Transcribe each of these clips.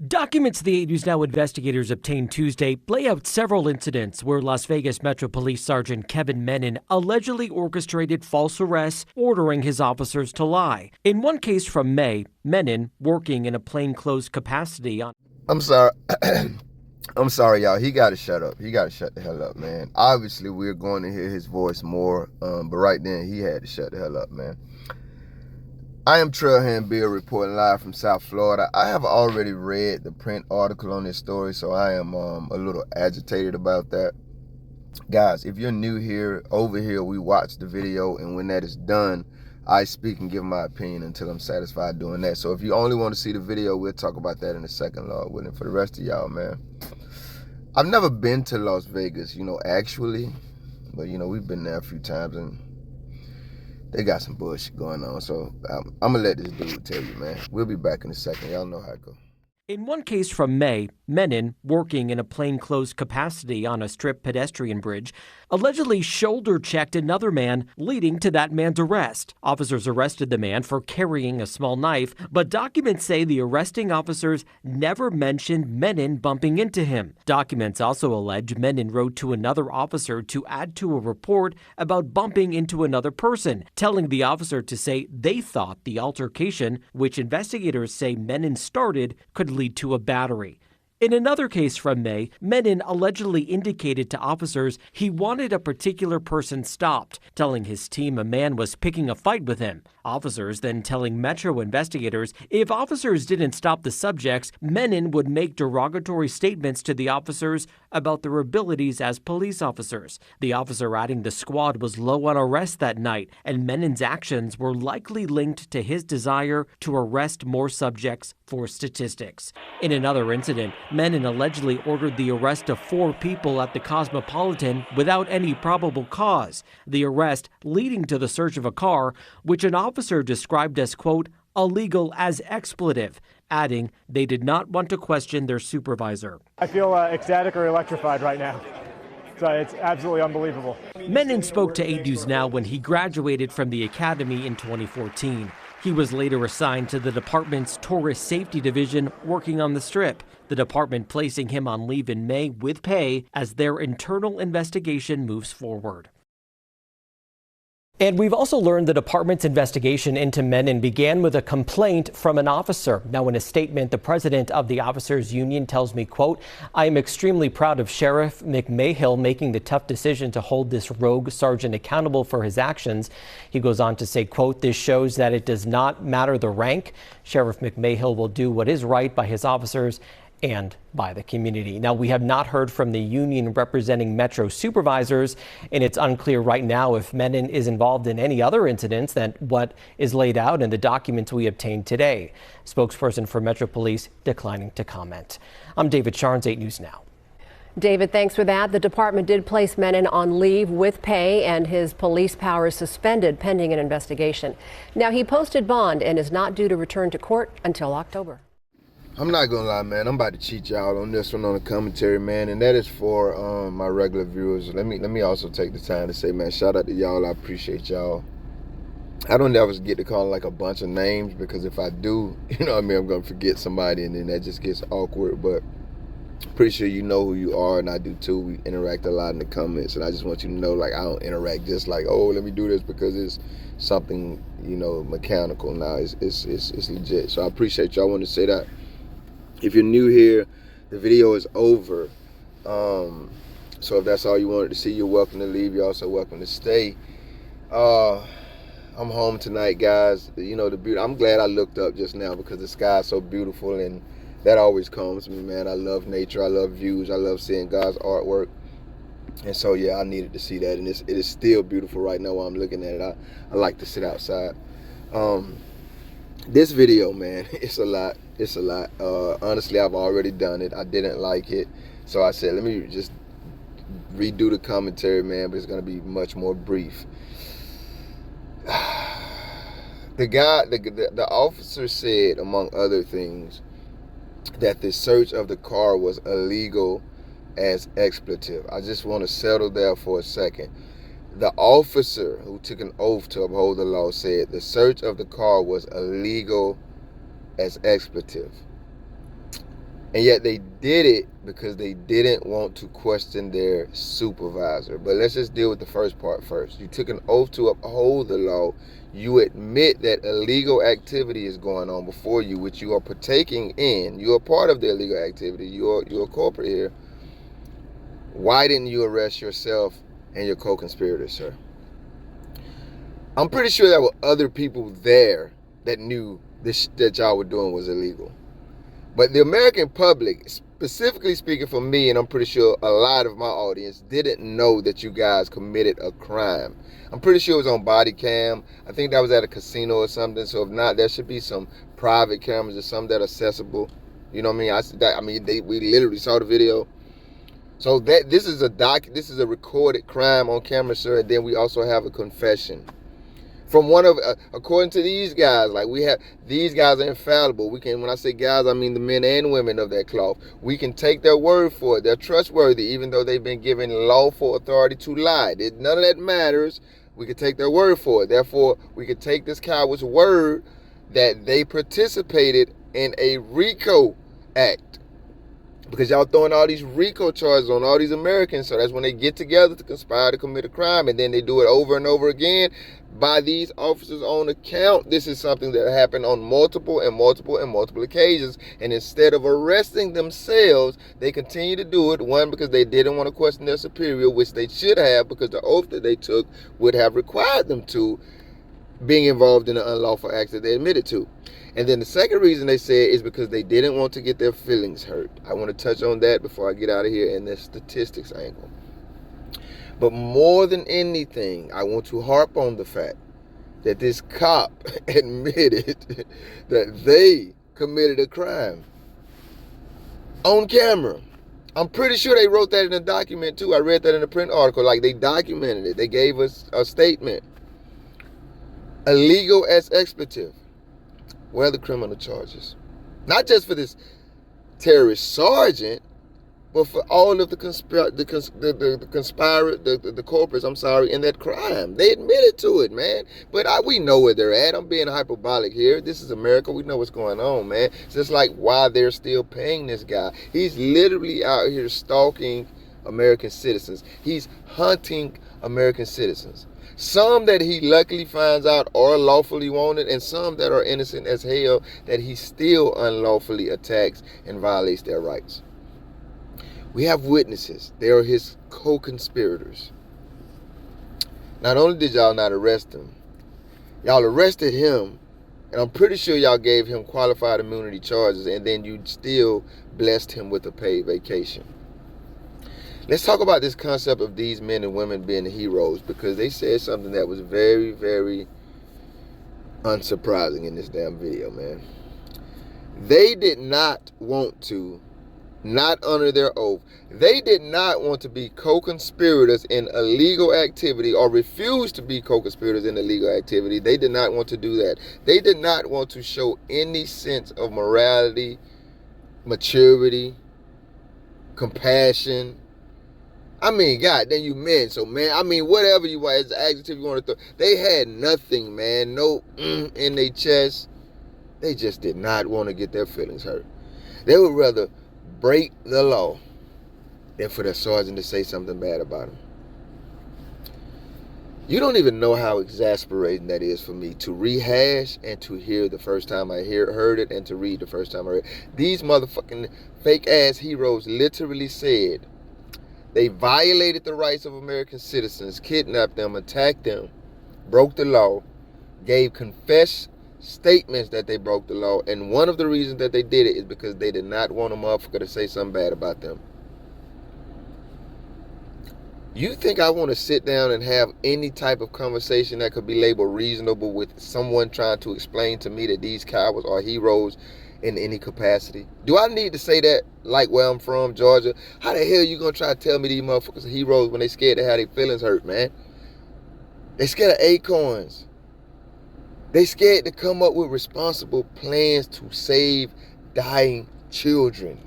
Documents the 8 News Now investigators obtained Tuesday lay out several incidents where Las Vegas Metro Police Sergeant Kevin Menon allegedly orchestrated false arrests, ordering his officers to lie. In one case from May, Menon, working in a plainclothes capacity on... I'm sorry. I'm sorry, y'all. He got to shut up. He got to shut the hell up, man. Obviously, we're going to hear his voice more, but right then, he had to shut the hell up, man. I am Trailhand Bill reporting live from South Florida. I have already read the print article on this story, so I am a little agitated about that. Guys, if you're new here, over here, we watch the video, and when that is done, I speak and give my opinion until I'm satisfied doing that. So if you only want to see the video, we'll talk about that in a second, Lord willing. For the rest of y'all, man, I've never been to Las Vegas, actually, but, we've been there a few times, and they got some bullshit going on, so I'm going to let this dude tell you, man. We'll be back in a second. Y'all know how it goes. In one case from May, Menon, working in a plainclothes capacity on a strip pedestrian bridge, allegedly shoulder-checked another man, leading to that man's arrest. Officers arrested the man for carrying a small knife, but documents say the arresting officers never mentioned Menon bumping into him. Documents also allege Menon wrote to another officer to add to a report about bumping into another person, telling the officer to say they thought the altercation, which investigators say Menon started, could lead to a battery. In another case from May, Menon allegedly indicated to officers he wanted a particular person stopped, telling his team a man was picking a fight with him. Officers then telling Metro investigators if officers didn't stop the subjects, Menon would make derogatory statements to the officers about their abilities as police officers. The officer adding the squad was low on arrests that night, and Menon's actions were likely linked to his desire to arrest more subjects for statistics. In another incident, Menon allegedly ordered the arrest of 4 people at the Cosmopolitan without any probable cause, the arrest leading to the search of a car, which an officer described as, quote, illegal as expletive, adding they did not want to question their supervisor. I feel ecstatic or electrified right now. So it's absolutely unbelievable. Menon spoke to 8 News Now when he graduated from the academy in 2014. He was later assigned to the department's tourist safety division working on the strip, the department placing him on leave in May with pay as their internal investigation moves forward. And we've also learned the department's investigation into Menon began with a complaint from an officer. Now, in a statement, the president of the officers union tells me, quote, I am extremely proud of Sheriff McMahill making the tough decision to hold this rogue sergeant accountable for his actions. He goes on to say, quote, this shows that it does not matter the rank. Sheriff McMahill will do what is right by his officers and by the community. Now, we have not heard from the union representing Metro supervisors, and it's unclear right now if Menon is involved in any other incidents than what is laid out in the documents we obtained today. Spokesperson for Metro Police declining to comment. I'm David Charnes, 8 News Now. David, thanks for that. The department did place Menon on leave with pay, and his police powers suspended pending an investigation. Now, he posted bond and is not due to return to court until October. I'm not gonna lie, man. I'm about to cheat y'all on this one on the commentary, man, and that is for my regular viewers. Let me also take the time to say, man, shout out to y'all. I appreciate y'all. I don't ever get to call like a bunch of names, because if I do, I'm gonna forget somebody, and then that just gets awkward. But pretty sure you know who you are, and I do too. We interact a lot in the comments, and I just want you to know, like, I don't interact just like, oh, let me do this because it's something, mechanical. Now it's legit. So I appreciate y'all. I want to say that. If you're new here, the video is over. So if that's all you wanted to see, you're welcome to leave. You're also welcome to stay. I'm home tonight, guys. The beauty. I'm glad I looked up just now because the sky is so beautiful, and that always calms me, man. I love nature. I love views. I love seeing God's artwork. And so, yeah, I needed to see that. And it is still beautiful right now while I'm looking at it. I like to sit outside. This video, man, it's a lot. It's a lot. Honestly, I've already done it. I didn't like it. So I said, let me just redo the commentary, man, but it's going to be much more brief. The officer said, among other things, that the search of the car was illegal as expletive. I just want to settle there for a second. The officer who took an oath to uphold the law said the search of the car was illegal as expletive. And yet they did it because they didn't want to question their supervisor. But let's just deal with the first part first. You took an oath to uphold the law. You admit that illegal activity is going on before you, which you are partaking in. You are part of the illegal activity. You're a corporate here. Why didn't you arrest yourself and your co-conspirators, sir? I'm pretty sure there were other people there that knew this that y'all were doing was illegal. But the American public, specifically speaking for me, and I'm pretty sure a lot of my audience, didn't know that you guys committed a crime. I'm pretty sure it was on body cam. I think that was at a casino or something. So if not, there should be some private cameras or something that are accessible. You know what I mean? We literally saw the video. So this is a recorded crime on camera, sir. And then we also have a confession from one of, according to these guys. Like, these guys are infallible. When I say guys, I mean the men and women of that cloth. We can take their word for it. They're trustworthy, even though they've been given lawful authority to lie. None of that matters. We can take their word for it. Therefore, we can take this coward's word that they participated in a RICO act. Because y'all throwing all these RICO charges on all these Americans. So that's when they get together to conspire to commit a crime. And then they do it over and over again by these officers' own account. This is something that happened on multiple occasions. And instead of arresting themselves, they continue to do it. One, because they didn't want to question their superior, which they should have, because the oath that they took would have required them to, being involved in an unlawful act that they admitted to. And then the second reason they said is because they didn't want to get their feelings hurt. I want to touch on that before I get out of here in the statistics angle. But more than anything, I want to harp on the fact that this cop admitted that they committed a crime on camera. I'm pretty sure they wrote that in a document too. I read that in a print article. Like, they documented it. They gave us a statement. Illegal as expletive. Where are the criminal charges? Not just for this terrorist sergeant, but for all of the corporates, in that crime. They admitted to it, man. But we know where they're at. I'm being hyperbolic here. This is America. We know what's going on, man. It's just like why they're still paying this guy. He's literally out here stalking American citizens. He's hunting American citizens. Some that he luckily finds out are lawfully wanted, and some that are innocent as hell that he still unlawfully attacks and violates their rights. We have witnesses. They are his co-conspirators. Not only did y'all not arrest him, y'all arrested him, and I'm pretty sure y'all gave him qualified immunity charges, and then you still blessed him with a paid vacation. Let's talk about this concept of these men and women being heroes, because they said something that was very, very unsurprising in this damn video, man. They did not want to not honor their oath. They did not want to be co-conspirators in illegal activity, or refuse to be co-conspirators in illegal activity. They did not want to do that. They did not want to show any sense of morality, maturity, compassion. I mean, God, then you men. So, man, I mean, whatever you want, as an adjective you want to throw. They had nothing, man. No in their chest. They just did not want to get their feelings hurt. They would rather break the law than for their sergeant to say something bad about them. You don't even know how exasperating that is for me to rehash and to hear the first time I heard it, and to read the first time I read it. These motherfucking fake-ass heroes literally said they violated the rights of American citizens, kidnapped them, attacked them, broke the law, gave confessed statements that they broke the law, and one of the reasons that they did it is because they did not want a motherfucker to say something bad about them. You think I want to sit down and have any type of conversation that could be labeled reasonable with someone trying to explain to me that these cowards are heroes in any capacity? Do I need to say that like where I'm from, Georgia? How the hell you gonna try to tell me these motherfuckers are heroes when they scared to have their feelings hurt, man? They scared of acorns. They scared to come up with responsible plans to save dying children.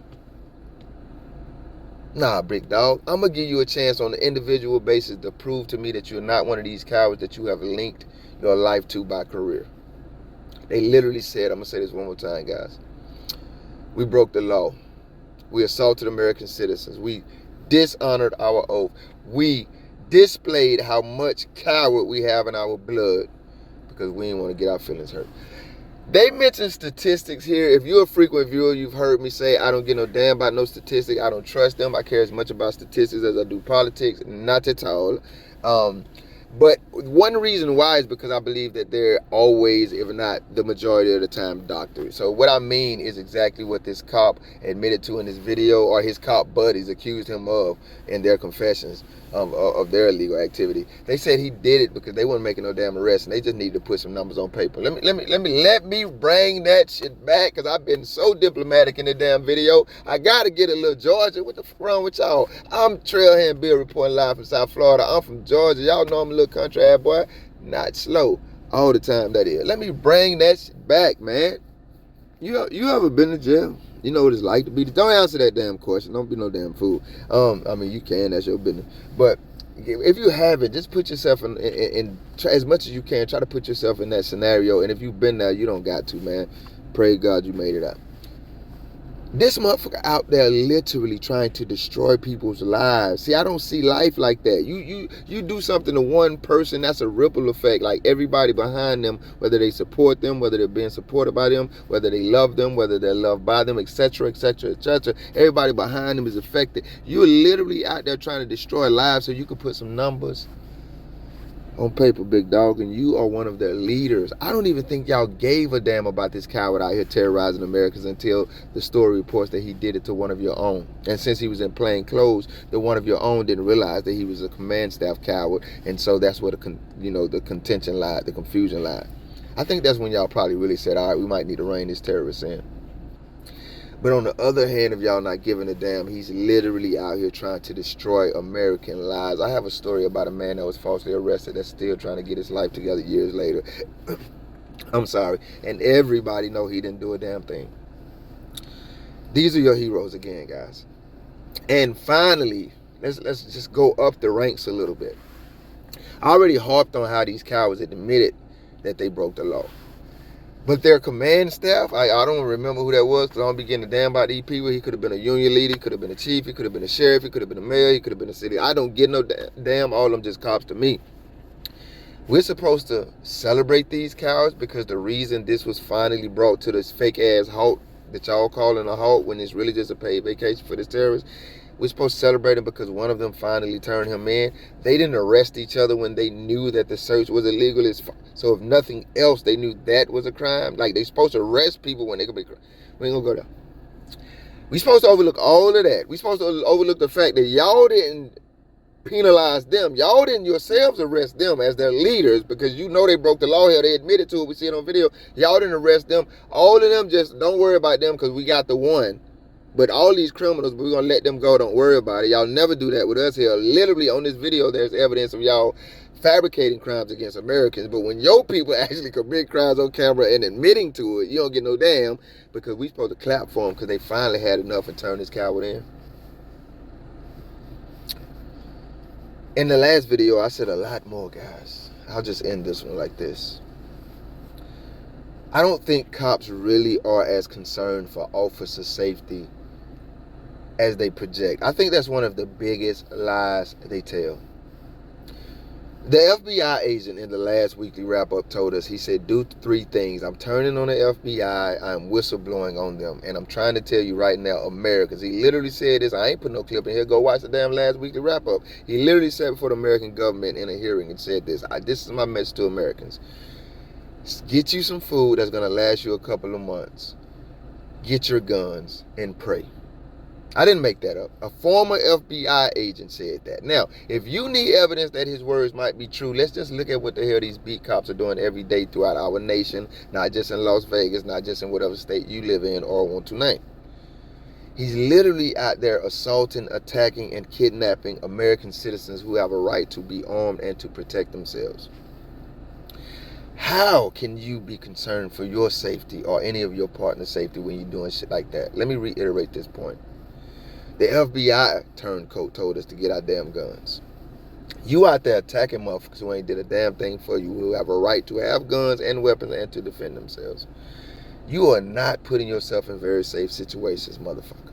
Nah, Brick Dog, I'm gonna give you a chance on an individual basis to prove to me that you're not one of these cowards that you have linked your life to by career. They literally said, I'm gonna say this one more time, guys. We broke the law. We assaulted American citizens. We dishonored our oath. We displayed how much coward we have in our blood because we didn't want to get our feelings hurt. They mention statistics here. If you're a frequent viewer, you've heard me say I don't give no damn about no statistics. I don't trust them. I care as much about statistics as I do politics. Not at all. But one reason why is because I believe that they're always, if not the majority of the time, doctored. So what I mean is exactly what this cop admitted to in this video, or his cop buddies accused him of in their confessions of their illegal activity. They said he did it because they weren't making no damn arrest, and they just needed to put some numbers on paper. Let me bring that shit back, because I've been so diplomatic in the damn video. I gotta get a little Georgia. What the fuck wrong with y'all? I'm Trailhand Bill reporting live from South Florida. I'm from Georgia. Y'all know I'm a little country ass boy. Not slow all the time, that is. Let me bring that shit back, man. You ever been to jail? You know what it's like to be. Don't answer that damn question. Don't be no damn fool. I mean, you can. That's your business. But if you haven't, just put yourself in try, as much as you can. Try to put yourself in that scenario. And if you've been there, you don't got to, man. Pray God you made it out. This motherfucker out there literally trying to destroy people's lives. See, I don't see life like that. You do something to one person, that's a ripple effect. Like everybody behind them, whether they support them, whether they're being supported by them, whether they love them, whether they're loved by them, etc., etc., etc. Everybody behind them is affected. You're literally out there trying to destroy lives so you can put some numbers on paper, big dog, and you are one of their leaders. I don't even think y'all gave a damn about this coward out here terrorizing Americans until the story reports that he did it to one of your own. And since he was in plain clothes, the one of your own didn't realize that he was a command staff coward, and so that's where the contention lied, the confusion lied. I think that's when y'all probably really said, all right, we might need to rein this terrorist in. But on the other hand, if y'all not giving a damn, he's literally out here trying to destroy American lives. I have a story about a man that was falsely arrested that's still trying to get his life together years later. I'm sorry. And everybody know he didn't do a damn thing. These are your heroes again, guys. And finally, let's just go up the ranks a little bit. I already harped on how these cowards admitted that they broke the law. But their command staff, I don't remember who that was, because I don't be getting a damn about these people. He could have been a union leader, he could have been a chief, he could have been a sheriff, he could have been a mayor, he could have been a city. I don't get no damn, all of them just cops to me. We're supposed to celebrate these cowards because the reason this was finally brought to this fake ass halt that y'all calling a halt when it's really just a paid vacation for this terrorist. We're supposed to celebrate him because one of them finally turned him in. They didn't arrest each other when they knew that the search was illegal. So if nothing else, they knew that was a crime. Like, they supposed to arrest people when they could be crime. We ain't gonna go there. We supposed to overlook all of that. We supposed to overlook the fact that y'all didn't penalize them. Y'all didn't yourselves arrest them as their leaders because you know they broke the law here. They admitted to it. We see it on video. Y'all didn't arrest them. All of them, just don't worry about them because we got the one. But all these criminals, we're going to let them go. Don't worry about it. Y'all never do that with us here. Literally, on this video, there's evidence of y'all fabricating crimes against Americans. But when your people actually commit crimes on camera and admitting to it, you don't get no damn, because we supposed to clap for them because they finally had enough and turned this coward in. In the last video, I said a lot more, guys. I'll just end this one like this. I don't think cops really are as concerned for officer safety as they project. I think that's one of the biggest lies they tell. The FBI agent in the last weekly wrap-up told us, he said, do 3 things. I'm turning on the FBI, I'm whistleblowing on them, and I'm trying to tell you right now, Americans. He literally said this. I ain't put no clip in here. Go watch the damn last weekly wrap-up. He literally said before the American government in a hearing and said this. This is my message to Americans. Get you some food that's going to last you a couple of months. Get your guns and pray. I didn't make that up. A former FBI agent said that. Now, if you need evidence that his words might be true, let's just look at what the hell these beat cops are doing every day throughout our nation, not just in Las Vegas, not just in whatever state you live in or want to name. He's literally out there assaulting, attacking, and kidnapping American citizens who have a right to be armed and to protect themselves. How can you be concerned for your safety or any of your partner's safety when you're doing shit like that? Let me reiterate this point. The FBI turncoat told us to get our damn guns. You out there attacking motherfuckers who ain't did a damn thing for you, who have a right to have guns and weapons and to defend themselves. You are not putting yourself in very safe situations, motherfucker.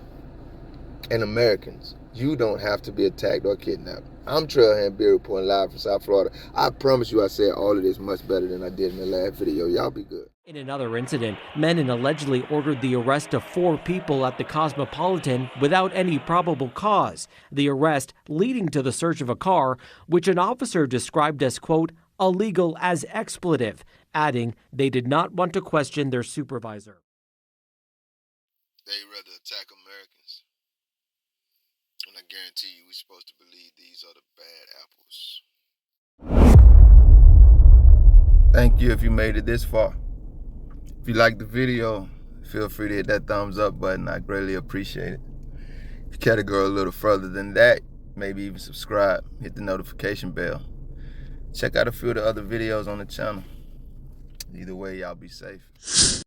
and Americans. You don't have to be attacked or kidnapped. I'm Trailhand Beer reporting live from South Florida. I promise you I said all of this much better than I did in the last video. Y'all be good. In another incident, Menon allegedly ordered the arrest of 4 people at the Cosmopolitan without any probable cause. The arrest leading to the search of a car, which an officer described as, quote, illegal as expletive, adding they did not want to question their supervisor. They rather attack Americans. And I guarantee you we're supposed to believe these are the bad apples. Thank you if you made it this far. If you liked the video, feel free to hit that thumbs up button. I greatly appreciate it. If you care to go a little further than that, maybe even subscribe, hit the notification bell. Check out a few of the other videos on the channel. Either way, y'all be safe.